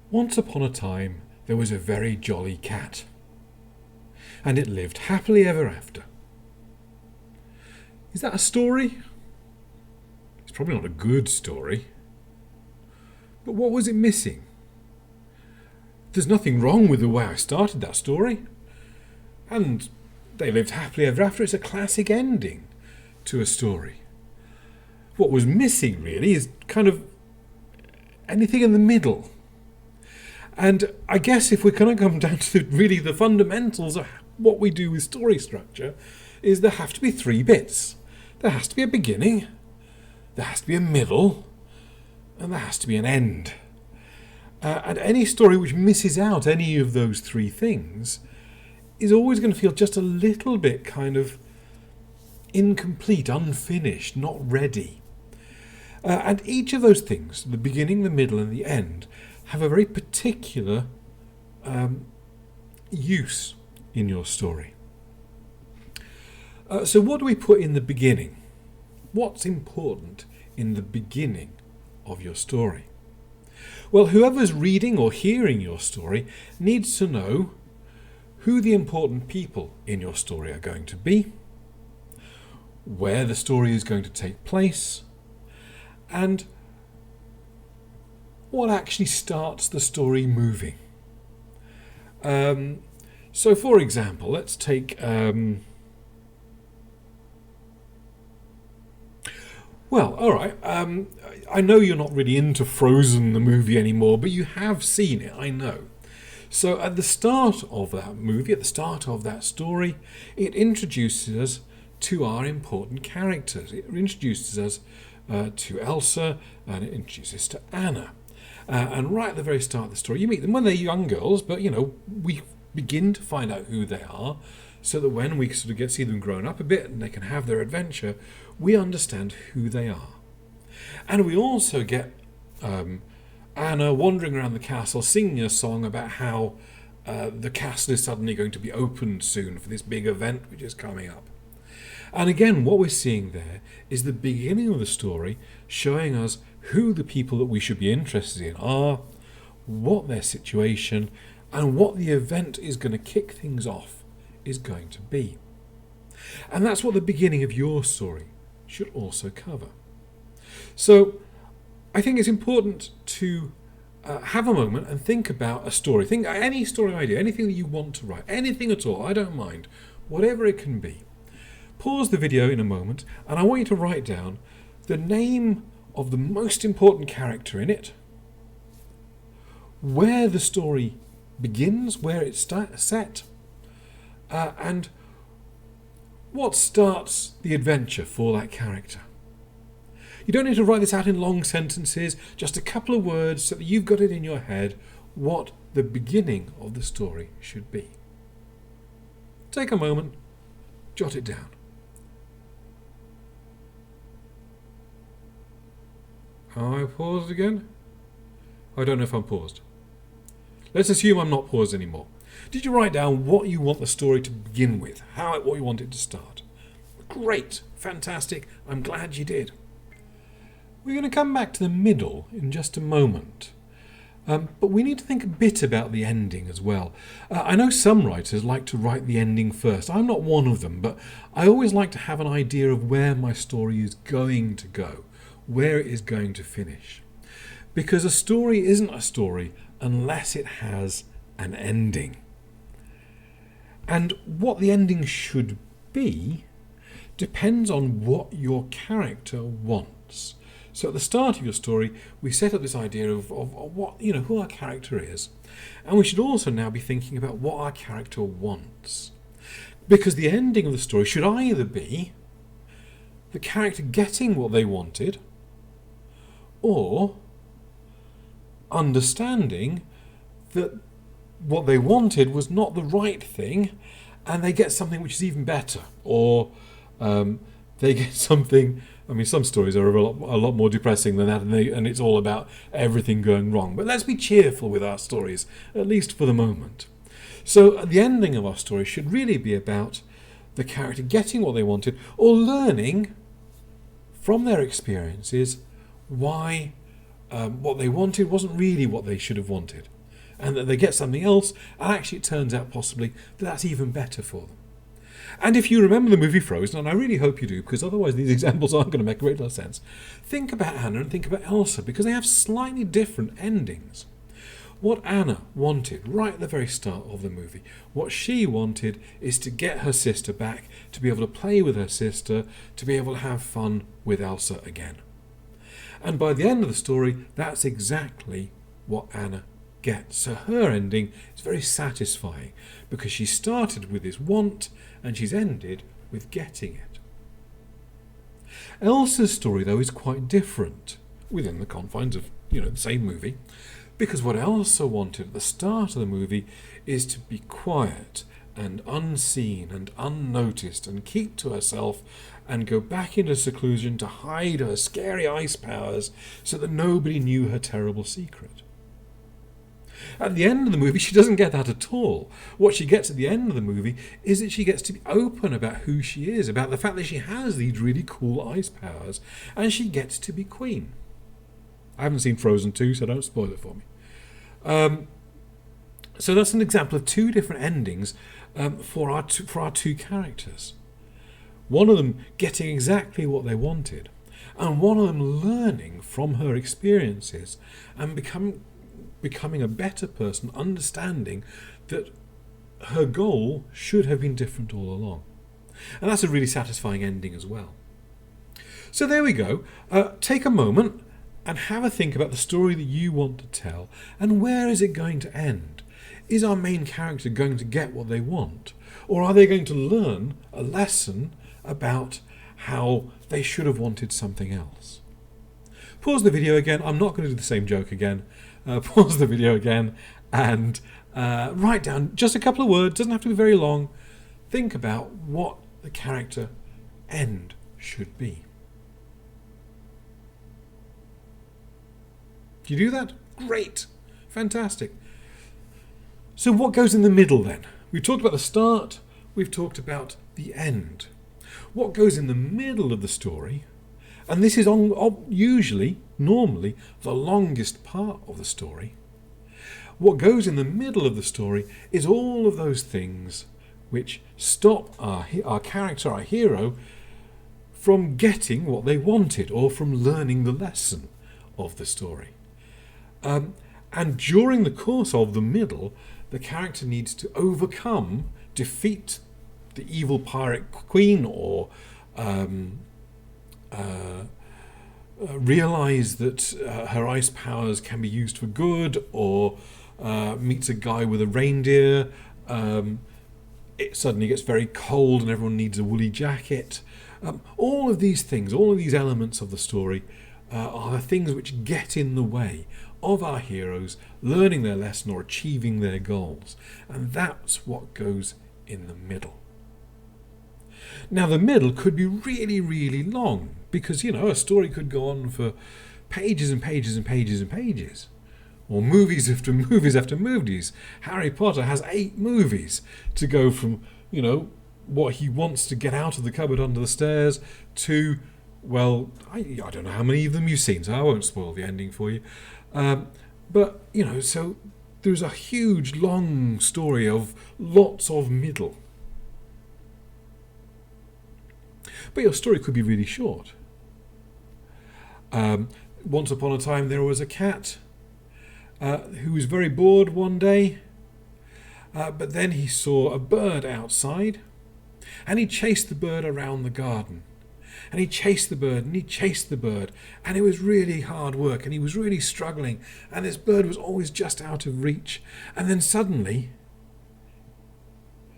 Once upon a time there was a very jolly cat, and it lived happily ever after. Is that a story? It's probably not a good story. But what was it missing? There's nothing wrong with the way I started that story. And they lived happily ever after. It's a classic ending to a story. What was missing really is kind of anything in the middle. And I guess if we're going to come down to really the fundamentals of what we do with story structure, is there have to be three bits. There has to be a beginning, there has to be a middle, and there has to be an end. And any story which misses out any of those three things is always going to feel just a little bit kind of incomplete, unfinished, not ready. And each of those things, the beginning, the middle, and the end, have a very particular use in your story. So what do we put in the beginning? What's important in the beginning of your story? Well, whoever's reading or hearing your story needs to know who the important people in your story are going to be, where the story is going to take place, and what actually starts the story moving. So, for example, let's take... Well, all right. I know you're not really into Frozen, the movie, anymore, but you have seen it, I know. So at the start of that movie, at the start of that story, it introduces us to our important characters. It introduces us to Elsa, and it introduces us to Anna. And right at the very start of the story, you meet them when they're young girls, but, we begin to find out who they are, so that when we sort of get to see them growing up a bit and they can have their adventure, we understand who they are. And we also get Anna wandering around the castle singing a song about how the castle is suddenly going to be opened soon for this big event which is coming up. And again, what we're seeing there is the beginning of the story showing us who the people that we should be interested in are, what their situation, and what the event is going to kick things off is going to be. And that's what the beginning of your story should also cover. So I think it's important to have a moment and think about a story. Think any story idea, anything that you want to write, anything at all, I don't mind, whatever it can be. Pause the video in a moment and I want you to write down the name of the most important character in it, where the story begins, where it's set, and what starts the adventure for that character. You don't need to write this out in long sentences, just a couple of words so that you've got it in your head what the beginning of the story should be. Take a moment, jot it down. Am I paused again? I don't know if I'm paused. Let's assume I'm not paused anymore. Did you write down what you want the story to begin with? What you want it to start? Great, fantastic, I'm glad you did. We're going to come back to the middle in just a moment. But we need to think a bit about the ending as well. I know some writers like to write the ending first. I'm not one of them, but I always like to have an idea of where my story is going to go, where it is going to finish. Because a story isn't a story unless it has an ending. And what the ending should be depends on what your character wants. So at the start of your story, we set up this idea of what, who our character is. And we should also now be thinking about what our character wants. Because the ending of the story should either be the character getting what they wanted, or understanding that what they wanted was not the right thing, and they get something which is even better, or they get something. I mean, some stories are a lot more depressing than that, and it's all about everything going wrong. But let's be cheerful with our stories, at least for the moment. So the ending of our story should really be about the character getting what they wanted, or learning from their experiences why what they wanted wasn't really what they should have wanted. and that they get something else, and actually it turns out possibly that that's even better for them. And if you remember the movie Frozen, and I really hope you do, because otherwise these examples aren't going to make a great deal of sense, think about Anna and think about Elsa, because they have slightly different endings. What Anna wanted right at the very start of the movie, what she wanted is to get her sister back, to be able to play with her sister, to be able to have fun with Elsa again. And by the end of the story, that's exactly what Anna gets. So her ending is very satisfying because she started with this want and she's ended with getting it. Elsa's story, though, is quite different within the confines of, the same movie, because what Elsa wanted at the start of the movie is to be quiet and unseen and unnoticed and keep to herself and go back into seclusion to hide her scary ice powers so that nobody knew her terrible secret. At the end of the movie, she doesn't get that at all. What she gets at the end of the movie is that she gets to be open about who she is, about the fact that she has these really cool ice powers, and she gets to be queen. I haven't seen Frozen 2, so don't spoil it for me. So that's an example of two different endings for our two characters. One of them getting exactly what they wanted, and one of them learning from her experiences and becoming a better person, understanding that her goal should have been different all along. And that's a really satisfying ending as well. So there we go. Take a moment and have a think about the story that you want to tell, and where is it going to end? Is our main character going to get what they want? Or are they going to learn a lesson about how they should have wanted something else? Pause the video again. I'm not going to do the same joke again. Pause the video again and write down just a couple of words. Doesn't have to be very long. Think about what the character end should be. Do you do that? Great. Fantastic. So what goes in the middle then? We've talked about the start. We've talked about the end. What goes in the middle of the story, and this is normally the longest part of the story. What goes in the middle of the story is all of those things which stop our character, our hero, from getting what they wanted or from learning the lesson of the story. And during the course of the middle, the character needs to defeat the evil pirate queen, or realise that her ice powers can be used for good, or meets a guy with a reindeer. It suddenly gets very cold and everyone needs a woolly jacket. All of these things, all of these elements of the story are the things which get in the way of our heroes learning their lesson or achieving their goals. And that's what goes in the middle. Now, the middle could be really, really long because, a story could go on for pages and pages and pages and pages. Or movies after movies after movies. Harry Potter has 8 movies to go from, what he wants to get out of the cupboard under the stairs to, well, I don't know how many of them you've seen, so I won't spoil the ending for you. But, so there's a huge, long story of lots of middle. But your story could be really short. Once upon a time there was a cat who was very bored one day, but then he saw a bird outside, and he chased the bird around the garden. And he chased the bird, and he chased the bird, and it was really hard work, and he was really struggling, and this bird was always just out of reach. And then suddenly,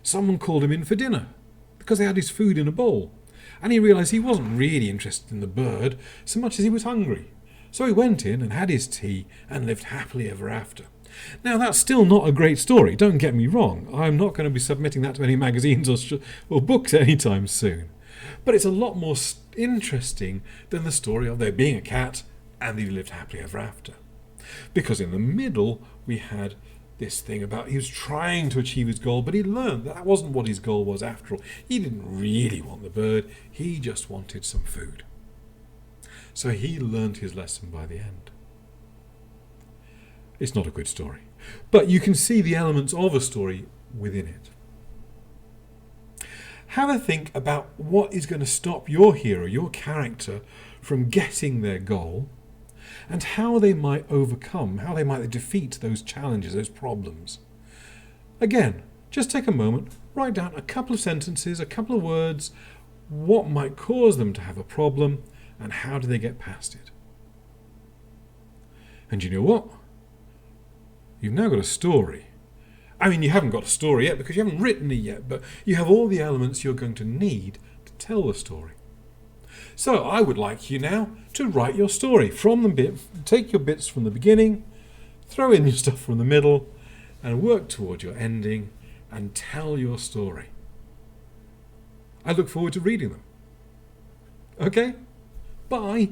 someone called him in for dinner, because they had his food in a bowl. And he realised he wasn't really interested in the bird so much as he was hungry. So he went in and had his tea and lived happily ever after. Now, that's still not a great story, don't get me wrong. I'm not going to be submitting that to any magazines or books anytime soon. But it's a lot more interesting than the story of there being a cat and he lived happily ever after. Because in the middle, we had this thing about he was trying to achieve his goal, but he learned that wasn't what his goal was after all. He didn't really want the bird, he just wanted some food. So he learned his lesson by the end. It's not a good story. But you can see the elements of a story within it. Have a think about what is going to stop your hero, your character, from getting their goal, and how they might overcome, how they might defeat those challenges, those problems. Again, just take a moment, write down a couple of sentences, a couple of words, what might cause them to have a problem, and how do they get past it. And you know what? You've now got a story. I mean, you haven't got a story yet because you haven't written it yet, but you have all the elements you're going to need to tell the story. So I would like you now to write your story from the bit, take your bits from the beginning, throw in your stuff from the middle, and work toward your ending and tell your story. I look forward to reading them. Okay? Bye.